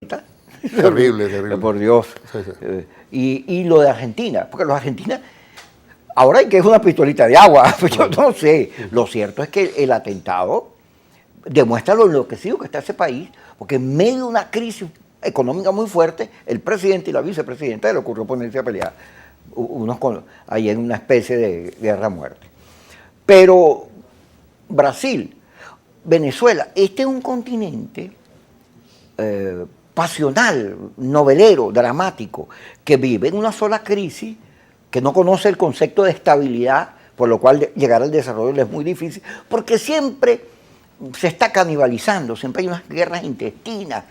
Terrible, terrible. Por Dios. Sí, sí. Y lo de Argentina, porque los argentinos, ahora hay que es una pistolita de agua, pues yo no sé. Lo cierto es que el atentado demuestra lo enloquecido que está ese país, porque en medio de una crisis económica muy fuerte, el presidente y la vicepresidenta le ocurrió ponerse a pelear ahí en una especie de guerra-muerte. Pero Brasil, Venezuela, este es un continente pasional, novelero, dramático, que vive en una sola crisis, que no conoce el concepto de estabilidad, por lo cual llegar al desarrollo le es muy difícil, porque siempre se está canibalizando, siempre hay unas guerras intestinas.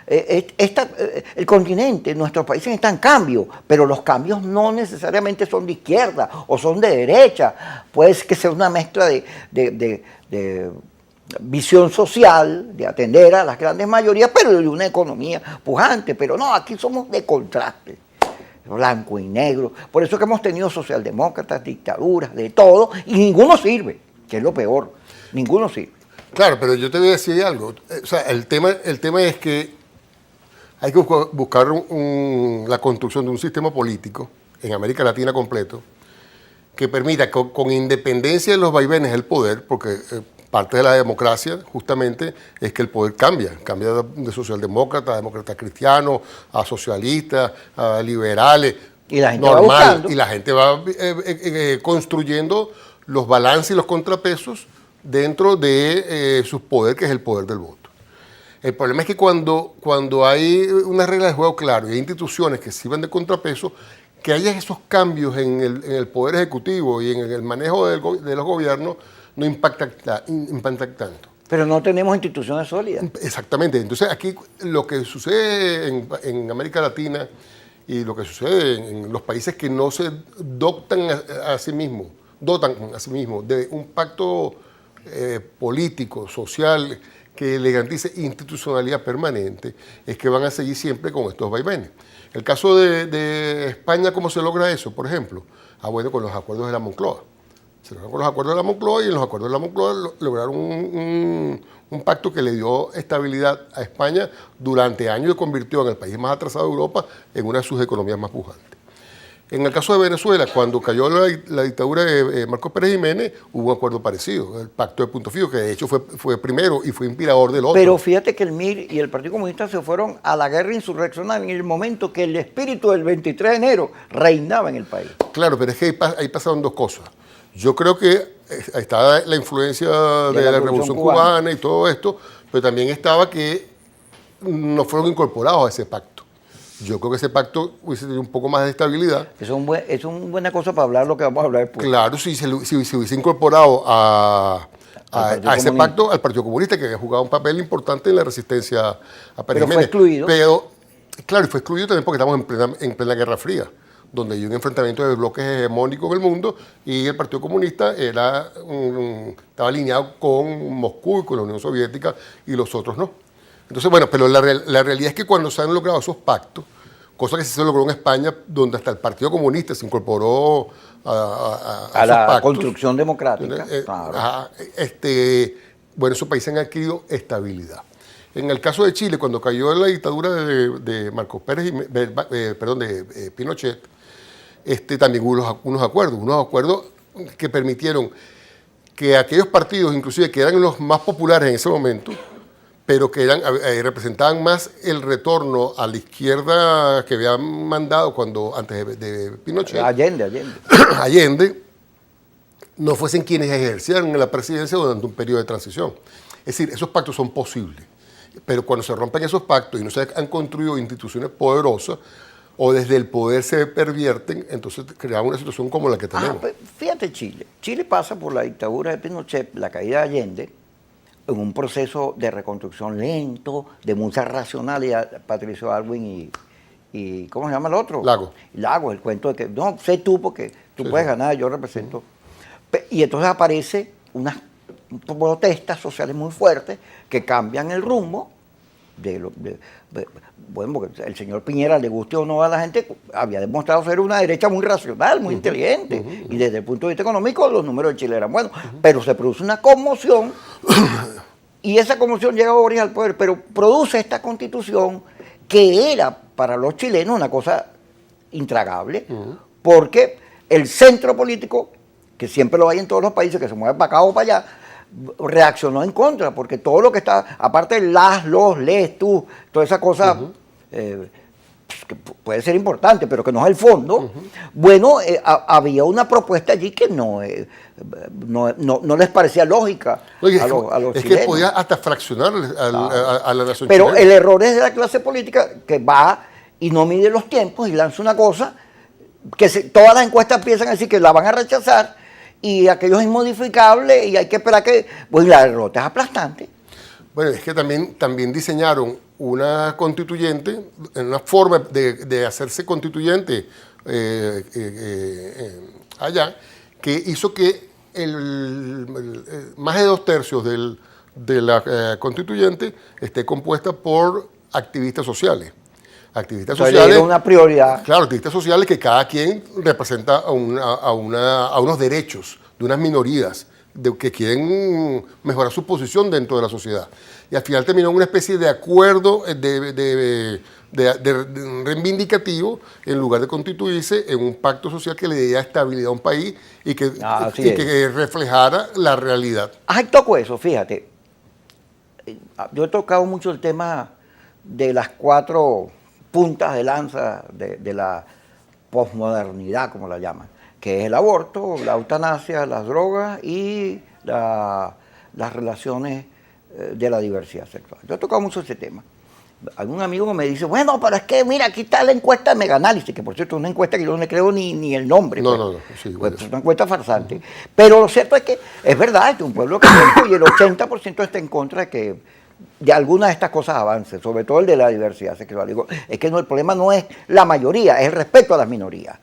El continente, nuestros países están en cambio, pero los cambios no necesariamente son de izquierda o son de derecha, puede que sea una mezcla de visión social, de atender a las grandes mayorías, pero de una economía pujante. Pero no, aquí somos de contraste, blanco y negro. Por eso que hemos tenido socialdemócratas, dictaduras, de todo, y ninguno sirve, que es lo peor, ninguno sirve. Claro, pero yo te voy a decir algo. O sea, el tema es que hay que buscar la construcción de un sistema político en América Latina completo que permita, con independencia de los vaivenes del poder, porque parte de la democracia justamente es que el poder cambia de socialdemócrata a demócrata cristiano, a socialistas, a liberales, y la gente normal, va buscando. Y la gente va construyendo los balances y los contrapesos dentro de sus poderes, que es el poder del voto. El problema es que cuando hay una regla de juego claro y hay instituciones que sirven de contrapeso, que haya esos cambios en el poder ejecutivo y en el manejo de los gobiernos no impacta tanto. Pero no tenemos instituciones sólidas. Exactamente. Entonces aquí lo que sucede en América Latina y lo que sucede en los países que no se dotan a sí mismos de un pacto político, social, que le garantice institucionalidad permanente, es que van a seguir siempre con estos vaivenes. El caso de España, ¿cómo se logra eso, por ejemplo? Bueno, con los acuerdos de la Moncloa. Se lograron con los acuerdos de la Moncloa, y en los acuerdos de la Moncloa lograron un pacto que le dio estabilidad a España durante años y convirtió en el país más atrasado de Europa en una de sus economías más pujantes. En el caso de Venezuela, cuando cayó la dictadura de Marcos Pérez Jiménez, hubo un acuerdo parecido, el pacto de Punto Fijo, que de hecho fue primero y fue inspirador del otro. Pero fíjate que el MIR y el Partido Comunista se fueron a la guerra insurreccional en el momento que el espíritu del 23 de enero reinaba en el país. Claro, pero es que ahí pasaron dos cosas. Yo creo que estaba la influencia de la Revolución Cubana y todo esto, pero también estaba que no fueron incorporados a ese pacto. Yo creo que ese pacto hubiese tenido un poco más de estabilidad. Es una buena cosa para hablar lo que vamos a hablar después. Claro, si se hubiese incorporado a ese pacto al Partido Comunista, que había jugado un papel importante en la resistencia a Pérez Jiménez. Fue excluido. Pero, claro, y fue excluido también porque estamos en plena Guerra Fría, donde hay un enfrentamiento de bloques hegemónicos en el mundo, y el Partido Comunista estaba alineado con Moscú y con la Unión Soviética, y los otros no. Entonces, bueno, pero la realidad es que cuando se han logrado esos pactos, cosa que sí se logró en España, donde hasta el Partido Comunista se incorporó a la pactos, construcción democrática. Claro. Bueno, esos países han adquirido estabilidad. En el caso de Chile, cuando cayó la dictadura de Marcos Pérez, de Pinochet, también hubo unos acuerdos que permitieron que aquellos partidos, inclusive que eran los más populares en ese momento, pero que representaban más el retorno a la izquierda que habían mandado antes de Pinochet. Allende, no fuesen quienes ejercieran la presidencia durante un periodo de transición. Es decir, esos pactos son posibles, pero cuando se rompen esos pactos y no se han construido instituciones poderosas, o desde el poder se pervierten, entonces creamos una situación como la que tenemos. Pues fíjate Chile. Chile pasa por la dictadura de Pinochet, la caída de Allende, en un proceso de reconstrucción lento, de mucha racionalidad. Patricio Aylwin y ¿cómo se llama el otro? Lagos, el cuento de que no, sé tú porque tú puedes ganar, yo represento. Y entonces aparece unas protestas sociales muy fuertes que cambian el rumbo bueno, porque el señor Piñera, le guste o no a la gente, había demostrado ser una derecha muy racional, muy inteligente, y desde el punto de vista económico los números de Chile eran buenos, pero se produce una conmoción, y esa conmoción llega a Boris al poder, pero produce esta constitución que era para los chilenos una cosa intragable, porque el centro político, que siempre lo hay en todos los países, que se mueve para acá o para allá, reaccionó en contra, porque todo lo que está, aparte de los, les, tú, toda esa cosa, que puede ser importante, pero que no es el fondo, bueno, había una propuesta allí que no les parecía lógica. Oye, a los es chilenos. que podía hasta fraccionar a la nación Pero chilena. el error es de la clase política que va y no mide los tiempos y lanza una cosa que todas las encuestas empiezan a decir que la van a rechazar y aquello es inmodificable y hay que esperar que... Pues la derrota es aplastante. Bueno, es que también diseñaron una constituyente, una forma de hacerse constituyente allá, que hizo que más de 2/3 de la constituyente esté compuesta por activistas sociales. Activistas Entonces, sociales. era una prioridad. Claro, activistas sociales que cada quien representa a unos derechos de unas minorías que quieren mejorar su posición dentro de la sociedad. Y al final terminó en una especie de acuerdo de reivindicativo, en lugar de constituirse en un pacto social que le diera estabilidad a un país y que reflejara la realidad. Ahí toco eso, fíjate. Yo he tocado mucho el tema de las 4 puntas de lanza de la posmodernidad, como la llaman, que es el aborto, la eutanasia, las drogas y las relaciones de la diversidad sexual. Yo he tocado mucho ese tema. Algún amigo me dice, bueno, pero es que mira, aquí está la encuesta de Meganálisis, que por cierto es una encuesta que yo no le creo ni el nombre. No. Sí, pues es una encuesta farsante. Pero lo cierto es que es verdad, es un pueblo que y el 80% está en contra de algunas de estas cosas avancen, sobre todo el de la diversidad sexual. Digo, es que el problema no es la mayoría, es el respeto a las minorías.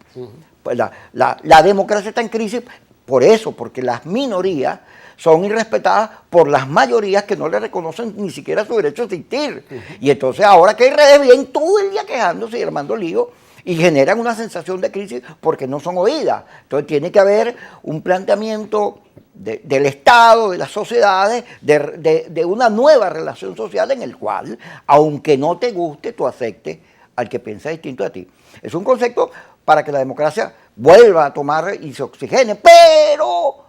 Pues la democracia está en crisis por eso, porque las minorías son irrespetadas por las mayorías que no le reconocen ni siquiera su derecho a existir. Y entonces ahora que hay redes bien todo el día quejándose y armando lío y generan una sensación de crisis porque no son oídas. Entonces tiene que haber un planteamiento del Estado, de las sociedades, de una nueva relación social en el cual, aunque no te guste, tú aceptes al que piensa distinto a ti. Es un concepto para que la democracia vuelva a tomar y se oxigene, pero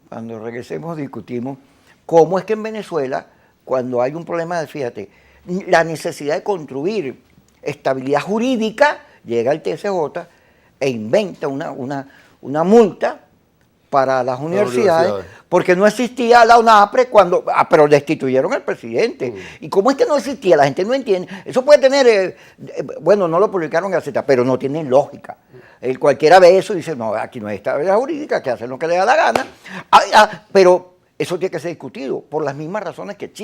cuando regresemos discutimos cómo es que en Venezuela, cuando hay un problema de, fíjate, la necesidad de construir estabilidad jurídica, llega el TSJ e inventa una multa para las universidades, porque no existía la UNAPRE pero destituyeron al presidente. ¿Y cómo es que no existía? La gente no entiende. Eso puede tener, bueno, no lo publicaron en Gaceta, pero no tiene lógica. Cualquiera ve eso y dice, no, aquí no hay estabilidad jurídica, que hacen lo que le da la gana. Pero eso tiene que ser discutido por las mismas razones que Chile.